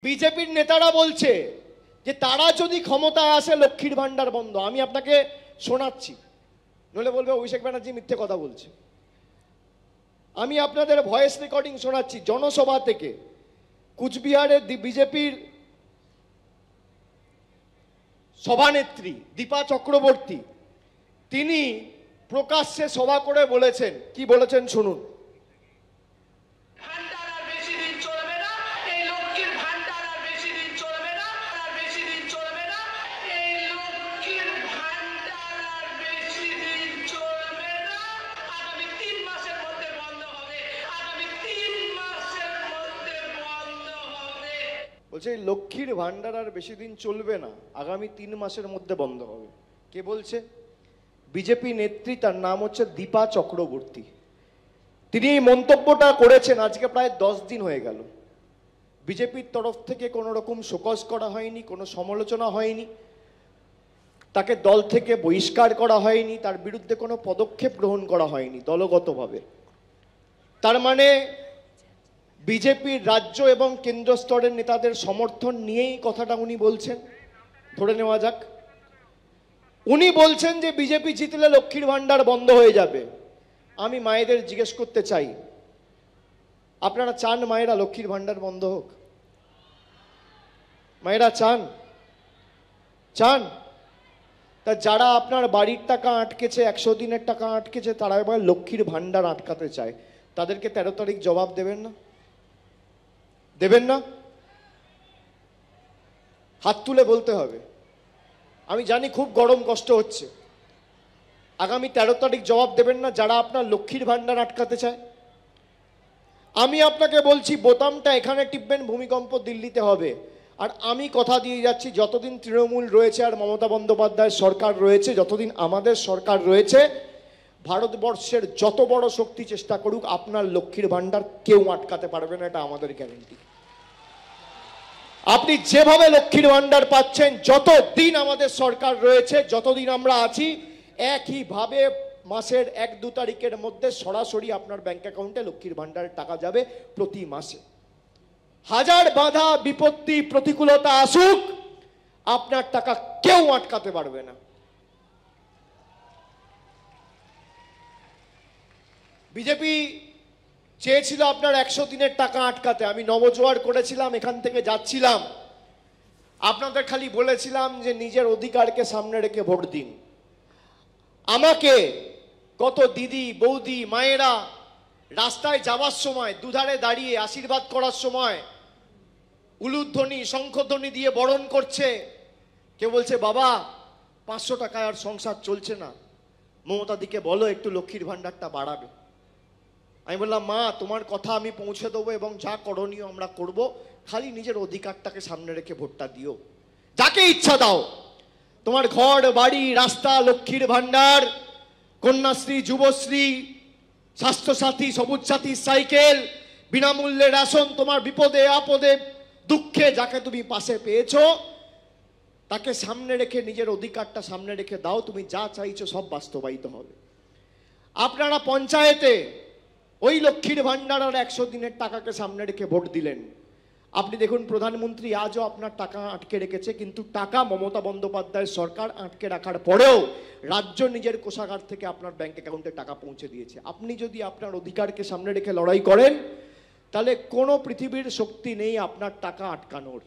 বিজেপির নেতারা বলছে যে তারা যদি ক্ষমতায় আসে লক্ষ্মীর ভান্ডার বন্ধ। আমি আপনাকে শোনাচ্ছি, নইলে বলবে অভিষেক ব্যানার্জি মিথ্যে কথা বলছে। আমি আপনাদের ভয়েস রেকর্ডিং শোনাচ্ছি জনসভা থেকে। কুচবিহারের বিজেপির সভানেত্রী দীপা চক্রবর্তী তিনি প্রকাশ্যে সভা করে বলেছেন, কি বলেছেন শুনুন। বলছে লক্ষ্মীর ভান্ডার আর বেশি দিন চলবে না, আগামী 3 মাসের মধ্যে বন্ধ হবে। কে বলছে? বিজেপি নেত্রী, তার নাম হচ্ছে দীপা চক্রবর্তী। তিনি এই মন্তব্যটা করেছেন আজকে প্রায় 10 দিন হয়ে গেল। বিজেপির তরফ থেকে কোনো রকম শোকজ করা হয়নি, কোনো সমালোচনা হয়নি, তাকে দল থেকে বহিষ্কার করা হয়নি, তার বিরুদ্ধে কোনো পদক্ষেপ গ্রহণ করা হয়নি দলগতভাবে। তার মানে বিজেপির রাজ্য এবং কেন্দ্র স্তরের নেতাদের সমর্থন নিয়েই কথাটা উনি বলছেন, ধরে নেওয়া যাক। উনি বলছেন যে বিজেপি জিতলে লক্ষ্মীর ভান্ডার বন্ধ হয়ে যাবে। আমি মায়েদের জিজ্ঞেস করতে চাই, আপনারা চান মায়েরা লক্ষ্মীর ভান্ডার বন্ধ হোক? মায়েরা চান? চান? তা যারা আপনার বাড়ির টাকা আটকেছে, 100 দিনের টাকা আটকেছে, তারা এবার লক্ষ্মীর ভান্ডার আটকাতে চায়, তাদেরকে 13 তারিখ জবাব দেবেন না? দেবেন না? হাত তুলে বলতে হবে। আমি জানি খুব গরম কষ্ট হচ্ছে। আগামী 13 তারিখ জবাব দেবেন না যারা আপনার লক্ষ্মীর ভান্ডার আটকাতে চায়? আমি আপনাকে বলছি, বোতামটা এখানে টিপবেন, ভূমিকম্প দিল্লিতে হবে। আর আমি কথা দিয়ে যাচ্ছি, যতদিন তৃণমূল রয়েছে আর মমতা বন্দ্যোপাধ্যায়ের সরকার রয়েছে, যতদিন আমাদের সরকার রয়েছে, ভারতবর্ষের যত বড় শক্তি চেষ্টা করুক, আপনার লক্ষ্মীর ভান্ডার কেউ আটকাতে পারবে না, এটা আমাদের গ্যারান্টি। আপনি যেভাবে লক্ষ্মীর ভান্ডার পাচ্ছেন, যতদিন আমাদের সরকার রয়েছে, যতদিন আমরা আছি, একইভাবে মাসের 1-2 তারিখের মধ্যে সরাসরি আপনার ব্যাংক অ্যাকাউন্টে লক্ষ্মীর ভান্ডারের টাকা যাবে প্রতি মাসে। হাজার বাধা বিপত্তি প্রতিকূলতা আসুক, আপনার টাকা কেউ আটকাতে পারবে না। বিজেপি চেয়েছিল আপনার 100 দিনের টাকা আটকাতে। আমি নবজোয়ার করেছিলাম, এখান থেকে যাচ্ছিলাম, আপনাদের খালি বলেছিলাম যে নিজের অধিকারকে সামনে রেখে ভোট দিন। আমাকে কত দিদি বৌদি মায়েরা রাস্তায় যাওয়ার সময় দুধারে দাঁড়িয়ে আশীর্বাদ করার সময় উলুধ্বনি শঙ্খধ্বনি দিয়ে বরণ করছে। কেউ বলছে বাবা 500 টাকায় আর সংসার চলছে না, মমতা দিকে বলো একটু লক্ষ্মীর ভান্ডারটা বাড়াবে। আমি বললাম মা, তোমার কথা আমি পৌঁছে দেবো এবং যা করণীয় আমরা করব, খালি নিজের অধিকারটাকে সামনে রেখে ভোটটা দিও। যাকে ইচ্ছা দাও, তোমার ঘর বাড়ি রাস্তা, লক্ষ্মীর ভান্ডার, কন্যাশ্রী, যুবশ্রী, স্বাস্থ্যসাথী, সবুজ সাথী সাইকেল, বিনামূল্যে রেশন, তোমার বিপদে আপদে দুঃখে যাকে তুমি পাশে পেয়েছো, তাকে সামনে রেখে নিজের অধিকারটা সামনে রেখে দাও, তুমি যা চাইছো সব বাস্তবায়িত হবে। আপনারা পঞ্চায়েতে ওই লক্ষ্মীর ভান্ডার আর 100 দিনের টাকাকে সামনে রেখে ভোট দিলেন। আপনি দেখুন প্রধানমন্ত্রী আজও আপনার টাকা আটকে রেখেছে, কিন্তু টাকা মমতা বন্দ্যোপাধ্যায়ের সরকার আটকে রাখার পরেও রাজ্য নিজের কোষাগার থেকে আপনার ব্যাংক অ্যাকাউন্টে টাকা পৌঁছে দিয়েছে। আপনি যদি আপনার অধিকারকে সামনে রেখে লড়াই করেন, তাহলে কোনো পৃথিবীর শক্তি নেই আপনার টাকা আটকানোর।